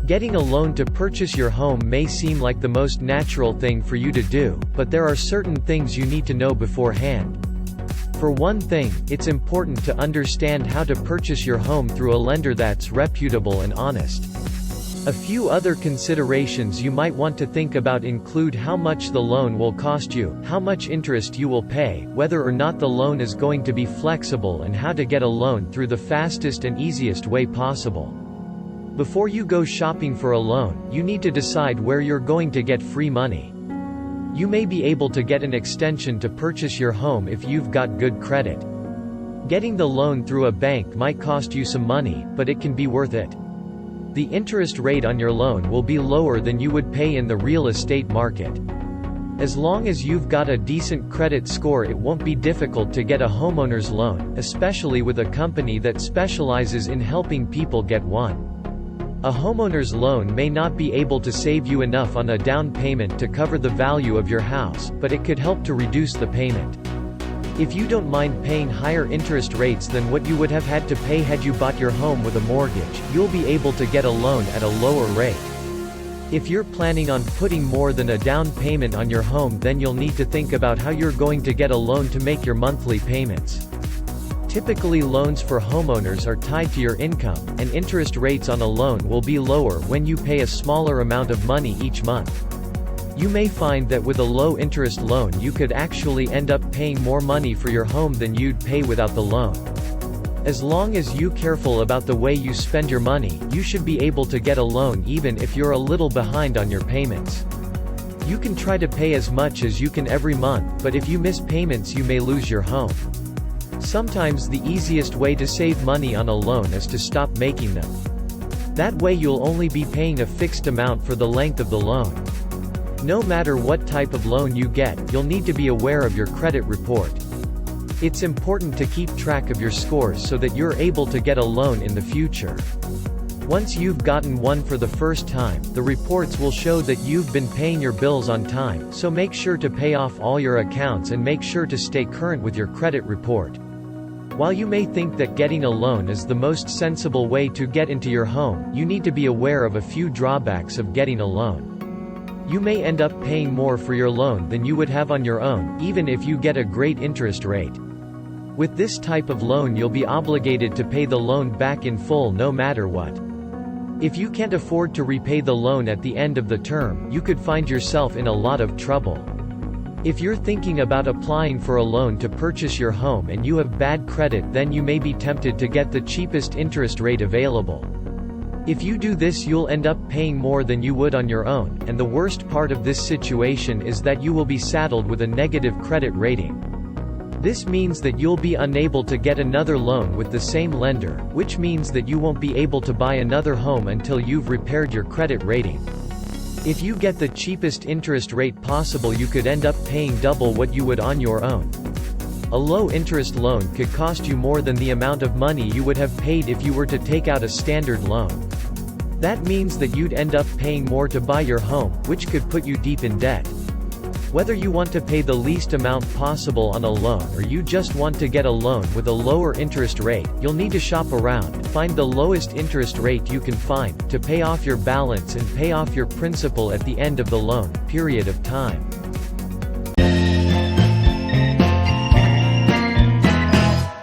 Getting a loan to purchase your home may seem like the most natural thing for you to do, but there are certain things you need to know beforehand. For one thing, it's important to understand how to purchase your home through a lender that's reputable and honest. A few other considerations you might want to think about include how much the loan will cost you, how much interest you will pay, whether or not the loan is going to be flexible, and how to get a loan through the fastest and easiest way possible. Before you go shopping for a loan, you need to decide where you're going to get free money. You may be able to get an extension to purchase your home if you've got good credit. Getting the loan through a bank might cost you some money, but it can be worth it. The interest rate on your loan will be lower than you would pay in the real estate market. As long as you've got a decent credit score, it won't be difficult to get a homeowner's loan, especially with a company that specializes in helping people get one. A homeowner's loan may not be able to save you enough on a down payment to cover the value of your house, but it could help to reduce the payment. If you don't mind paying higher interest rates than what you would have had to pay had you bought your home with a mortgage, you'll be able to get a loan at a lower rate. If you're planning on putting more than a down payment on your home, then you'll need to think about how you're going to get a loan to make your monthly payments. Typically, loans for homeowners are tied to your income, and interest rates on a loan will be lower when you pay a smaller amount of money each month. You may find that with a low-interest loan you could actually end up paying more money for your home than you'd pay without the loan. As long as you're careful about the way you spend your money, you should be able to get a loan even if you're a little behind on your payments. You can try to pay as much as you can every month, but if you miss payments you may lose your home. Sometimes the easiest way to save money on a loan is to stop making them. That way you'll only be paying a fixed amount for the length of the loan. No matter what type of loan you get, you'll need to be aware of your credit report. It's important to keep track of your scores so that you're able to get a loan in the future. Once you've gotten one for the first time, the reports will show that you've been paying your bills on time, so make sure to pay off all your accounts and make sure to stay current with your credit report. While you may think that getting a loan is the most sensible way to get into your home, you need to be aware of a few drawbacks of getting a loan. You may end up paying more for your loan than you would have on your own, even if you get a great interest rate. With this type of loan you'll be obligated to pay the loan back in full no matter what. If you can't afford to repay the loan at the end of the term, you could find yourself in a lot of trouble. If you're thinking about applying for a loan to purchase your home and you have bad credit, then you may be tempted to get the cheapest interest rate available. If you do this, you'll end up paying more than you would on your own, and the worst part of this situation is that you will be saddled with a negative credit rating. This means that you'll be unable to get another loan with the same lender, which means that you won't be able to buy another home until you've repaired your credit rating. If you get the cheapest interest rate possible, you could end up paying double what you would on your own. A low-interest loan could cost you more than the amount of money you would have paid if you were to take out a standard loan. That means that you'd end up paying more to buy your home, which could put you deep in debt. Whether you want to pay the least amount possible on a loan or you just want to get a loan with a lower interest rate, you'll need to shop around, find the lowest interest rate you can find, to pay off your balance and pay off your principal at the end of the loan period of time.